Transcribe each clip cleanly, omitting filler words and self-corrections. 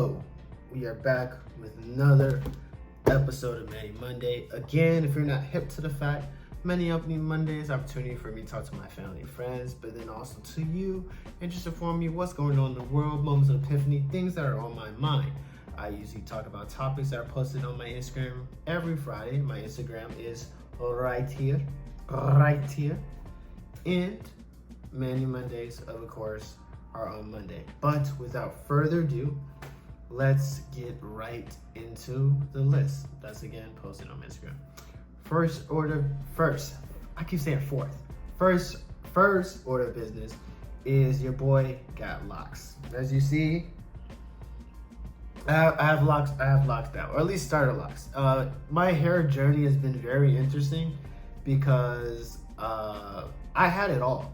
Yo, we are back with another episode of Many Monday. Again, if you're not hip to the fact, Many Opening Monday is an opportunity for me to talk to my family and friends, but then also to you and just inform you what's going on in the world, moments of epiphany, things that are on my mind. I usually talk about topics that are posted on my Instagram every Friday. My Instagram is right here. And Many Mondays, of course, are on Monday. But without further ado, let's get right into the list. That's again posted on Instagram. First, I keep saying fourth. First order of business is your boy got locks. As you see, I have locks now, or at least starter locks. My hair journey has been very interesting because I had it all.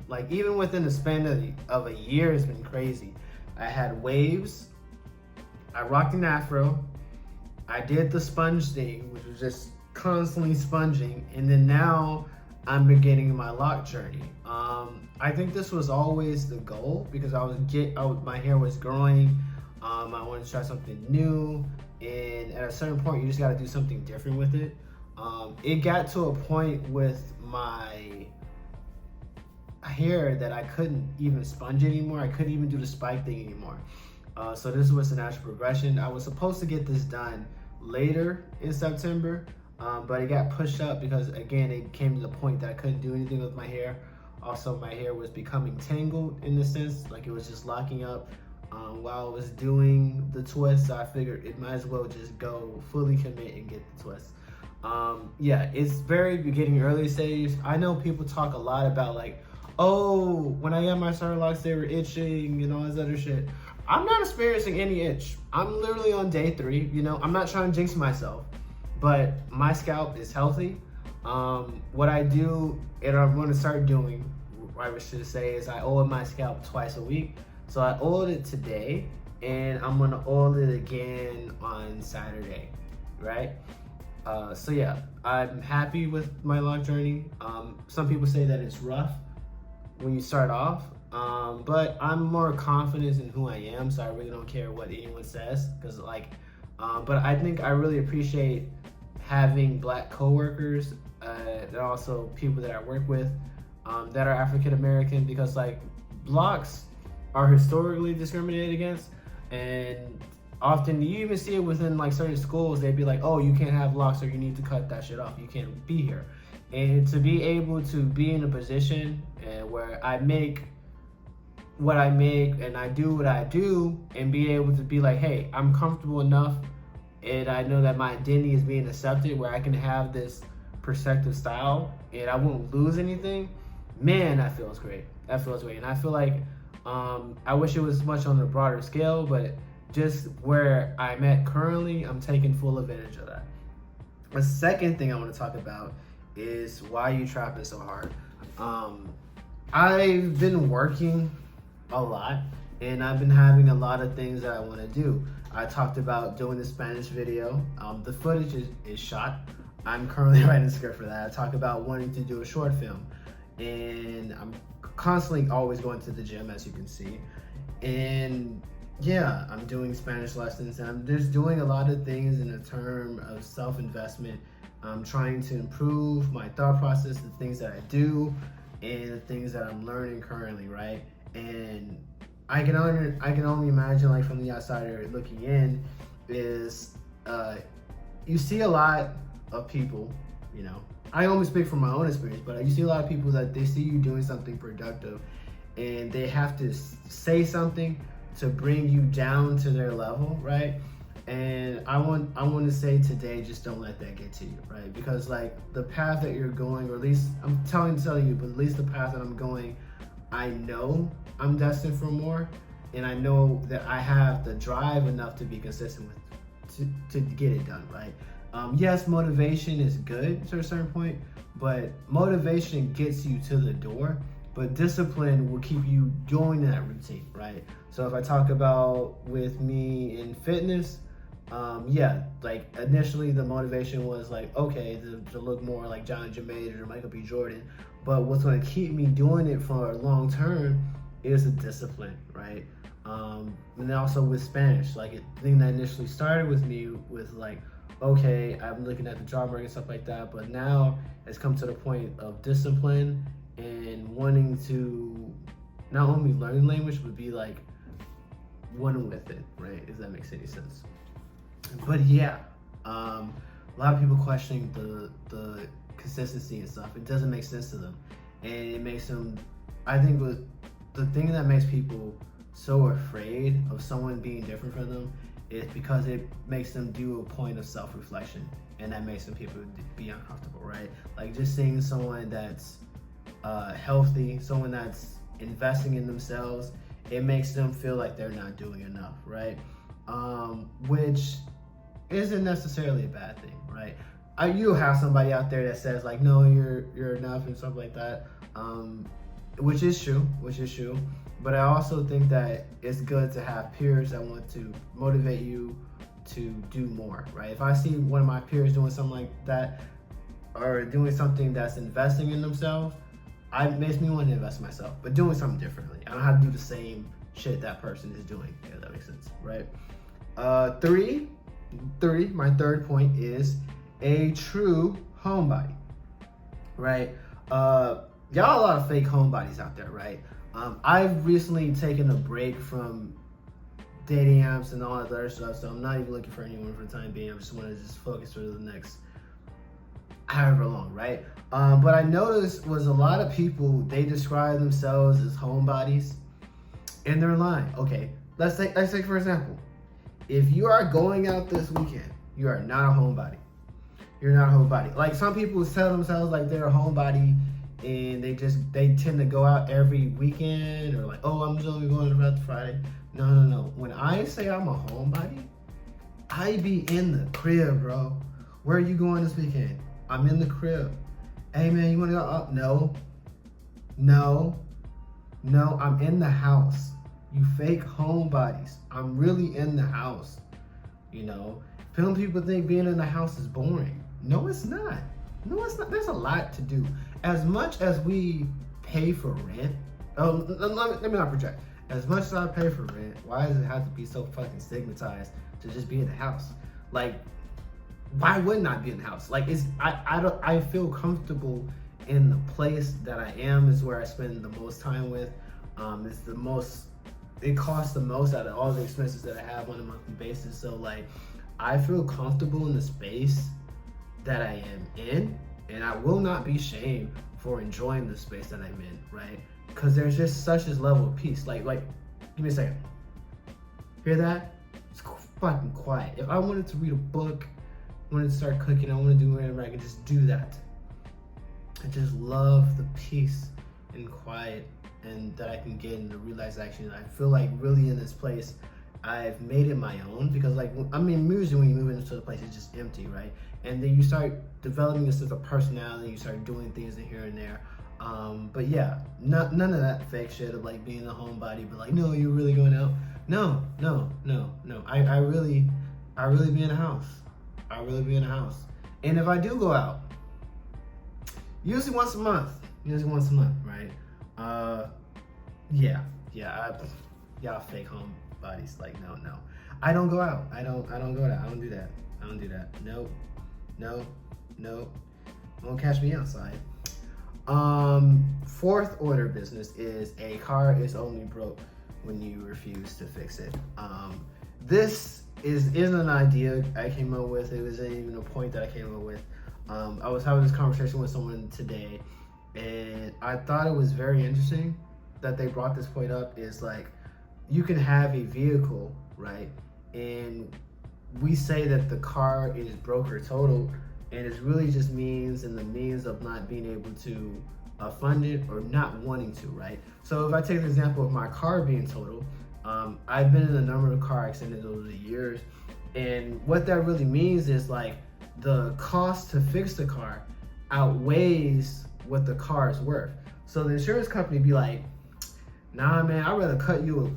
Like even within the span of a year, it's been crazy. I had waves. I rocked an afro. I did the sponge thing, which was just constantly sponging, and then now I'm beginning my lock journey. I think this was always the goal because my hair was growing. I wanted to try something new, and at a certain point, you just got to do something different with it. It got to a point with my hair that I couldn't even sponge anymore. I couldn't even do the spike thing anymore. So this was the natural progression. I was supposed to get this done later in September, but it got pushed up because again, it came to the point that I couldn't do anything with my hair. Also, my hair was becoming tangled in the sense, like it was just locking up while I was doing the twist. So I figured it might as well just go fully commit and get the twist. Yeah, it's very beginning, early stage. I know people talk a lot about like, oh, when I got my starter locks, they were itching and all this other shit. I'm not experiencing any itch. I'm literally on day 3. I'm not trying to jinx myself, but my scalp is healthy. What I do, and I'm going to start doing, I should say, is I oil my scalp twice a week. So I oiled it today, and I'm going to oil it again on Saturday, right? So yeah, I'm happy with my lock journey. Some people say that it's rough when you start off, but I'm more confident in who I am, so I really don't care what anyone says, because but I think I really appreciate having black coworkers and also people that I work with that are African American, because blacks are historically discriminated against, and often you even see it within certain schools. They'd be like, oh, you can't have locks, or you need to cut that shit off, you can't be here. And to be able to be in a position where I make what I make and I do what I do, and be able to be like, hey, I'm comfortable enough and I know that my identity is being accepted, where I can have this perspective style and I won't lose anything, man, that feels great. That feels great. And I feel like I wish it was much on a broader scale, but just where I'm at currently, I'm taking full advantage of that. The second thing I want to talk about is why you trapping so hard. I've been working a lot, and I've been having a lot of things that I want to do. I talked about doing the Spanish video. The footage is shot. I'm currently writing a script for that. I talk about wanting to do a short film, and I'm constantly always going to the gym, as you can see. And yeah, I'm doing Spanish lessons, and I'm just doing a lot of things in a term of self-investment. I'm trying to improve my thought process, the things that I do, and the things that I'm learning currently, right? And I can only imagine, from the outsider looking in, is you see a lot of people, I only speak from my own experience, but you see a lot of people that they see you doing something productive, and they have to say something to bring you down to their level, right? And I want to say today, just don't let that get to you, right? Because the path that you're going, or at least I'm telling you, but at least the path that I'm going, I know I'm destined for more, and I know that I have the drive enough to be consistent with to get it done, right? Yes, motivation is good to a certain point, but motivation gets you to the door, but discipline will keep you doing that routine, right? So if I talk about with me in fitness, initially the motivation was okay, to look more like John Jermaine or Michael B. Jordan, but what's going to keep me doing it for long term is the discipline, right? And then also with Spanish, like the thing that initially started with me with like, okay, I'm looking at the job market and stuff like that, but now it's come to the point of discipline and wanting to not only learn language, but be like one with it, right? If that makes any sense. But yeah, a lot of people questioning the consistency and stuff. It doesn't make sense to them, and it makes them. I think the thing that makes people so afraid of someone being different from them is because it makes them do a point of self-reflection, and that makes some people be uncomfortable, right? Like just seeing someone that's healthy, someone that's investing in themselves, it makes them feel like they're not doing enough, right? Which isn't necessarily a bad thing, right? You have somebody out there that says like, no, you're enough and stuff like that, which is true. But I also think that it's good to have peers that want to motivate you to do more, right? If I see one of my peers doing something like that, or doing something that's investing in themselves, it makes me want to invest in myself, but doing something differently. I don't have to do the same shit that person is doing. Yeah, that makes sense, right? My third point is a true homebody, right? Y'all a lot of fake homebodies out there, right? I've recently taken a break from dating apps and all that other stuff, so I'm not even looking for anyone for the time being. I just want to just focus for the next however long, right? But I noticed was a lot of people, they describe themselves as homebodies, and they're lying. Okay, let's take for example, if you are going out this weekend, you are not a homebody. You're not a homebody. Like some people tell themselves like they're a homebody, and they tend to go out every weekend, or like, oh, I'm just only going out Friday. No. When I say I'm a homebody, I be in the crib, bro. Where are you going this weekend? I'm in the crib. Hey man, you wanna go up? No, I'm in the house. You fake homebodies. I'm really in the house. You know, some people think being in the house is boring. No, it's not. There's a lot to do. As much as we pay for rent, let me not project. As much as I pay for rent, why does it have to be so fucking stigmatized to just be in the house? Like, why wouldn't I be in the house? Like, I feel comfortable in the place that I am. Is where I spend the most time with. It costs the most out of all the expenses that I have on a monthly basis. So like, I feel comfortable in the space that I am in, and I will not be shamed for enjoying the space that I'm in, right? Because there's just such this level of peace. Like, give me a second. Hear that? It's fucking quiet. If I wanted to read a book, wanted to start cooking, I want to do whatever, I can just do that. I just love the peace and quiet and that I can get in the relaxation. I feel like really in this place, I've made it my own, because like, I mean, usually when you move into the place, it's just empty, right? And then you start developing a sense of personality, you start doing things in here and there. But yeah, none of that fake shit of like being a homebody, but like, no, you're really going out. No. I really be in the house. I really be in the house. And if I do go out, usually once a month, right? Y'all fake homebodies. Like, no. I don't go out. I don't go out. I don't do that. No. Won't catch me outside. Fourth order business is a car is only broke when you refuse to fix it. This isn't an idea I came up with. It wasn't even a point that I came up with. I was having this conversation with someone today, and I thought it was very interesting that they brought this point up. Is like, you can have a vehicle, right? And we say that the car is broke or totaled, and it really just means in the means of not being able to fund it or not wanting to, right? So if I take the example of my car being totaled, I've been in a number of car accidents over the years, and what that really means is like the cost to fix the car outweighs what the car is worth. So the insurance company be like, nah man, I'd rather cut you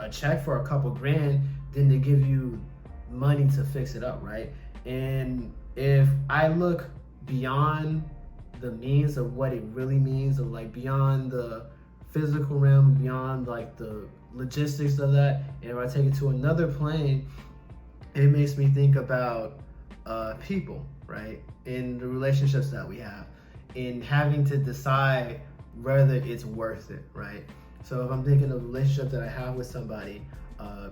a check for a couple grand than to give you money to fix it up, right? And if I look beyond the means of what it really means, of like beyond the physical realm, beyond like the logistics of that. And if I take it to another plane, it makes me think about people, right? In the relationships that we have, in having to decide whether it's worth it, right? So if I'm thinking of a relationship that I have with somebody,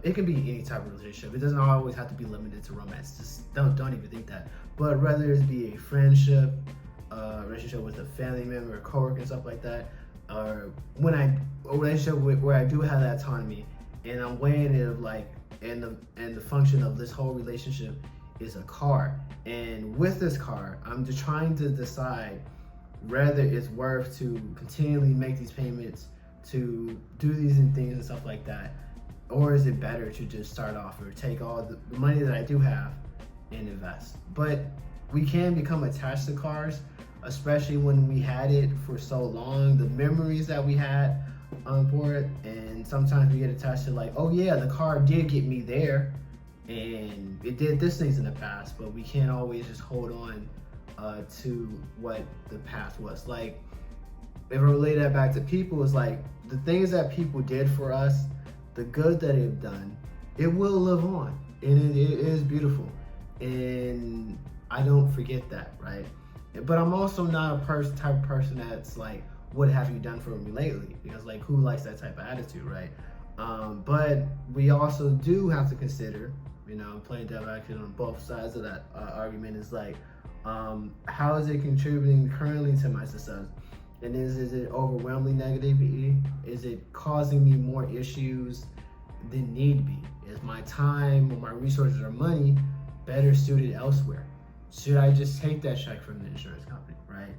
it can be any type of relationship. It doesn't always have to be limited to romance. Just don't even think that. But whether it be a friendship, relationship with a family member, a coworker, and stuff like that, or a relationship where I do have that autonomy, and I'm weighing it of like, and the function of this whole relationship is a car. And with this car, I'm just trying to decide whether it's worth to continually make these payments, to do these things and stuff like that, or is it better to just start off or take all the money that I do have and invest. But we can become attached to cars, especially when we had it for so long, the memories that we had on board. And sometimes we get attached to like, oh yeah, the car did get me there and it did this things in the past, but we can't always just hold on to what the past was. Like, if I relate that back to people, it's like the things that people did for us, the good that they've done, it will live on, and it is beautiful, and I don't forget that, right? But I'm also not a type of person that's like, what have you done for me lately? Because like, who likes that type of attitude, right? But we also do have to consider, playing devil advocate on both sides of that argument, is like, how is it contributing currently to my success? And is it overwhelmingly negativity? Is it causing me more issues than need be? Is my time or my resources or money better suited elsewhere? Should I just take that check from the insurance company, right?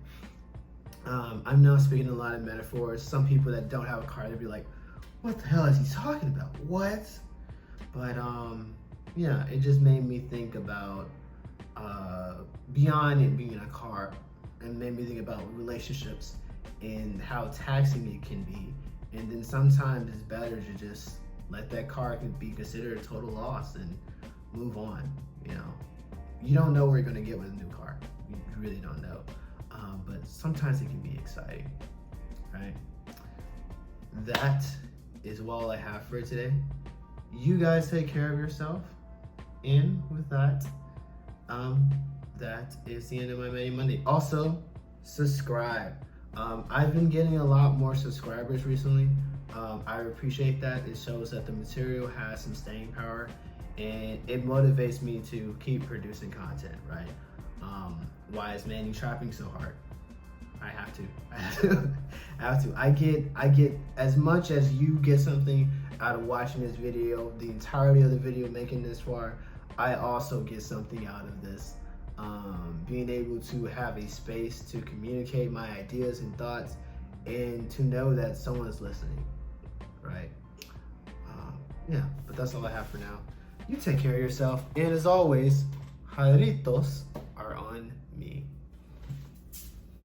I'm now speaking a lot of metaphors. Some people that don't have a car, they'd be like, what the hell is he talking about? What? But yeah, it just made me think about beyond it being a car, and made me think about relationships and how taxing it can be. And then sometimes it's better to just let that car be considered a total loss and move on. You don't know where you're gonna get with a new car. You really don't know. But sometimes it can be exciting, right? That is all I have for today. You guys take care of yourself. And with that, that is the end of my Many Monday. Also, subscribe. I've been getting a lot more subscribers recently. I appreciate that. It shows that the material has some staying power, and it motivates me to keep producing content, right? Why is Manny trapping so hard? I have to. I get as much as you get something out of watching this video, the entirety of the video, making this far. I also get something out of this. Being able to have a space to communicate my ideas and thoughts, and to know that someone's listening, right? Yeah, but that's all I have for now. You take care of yourself, and as always, jaritos.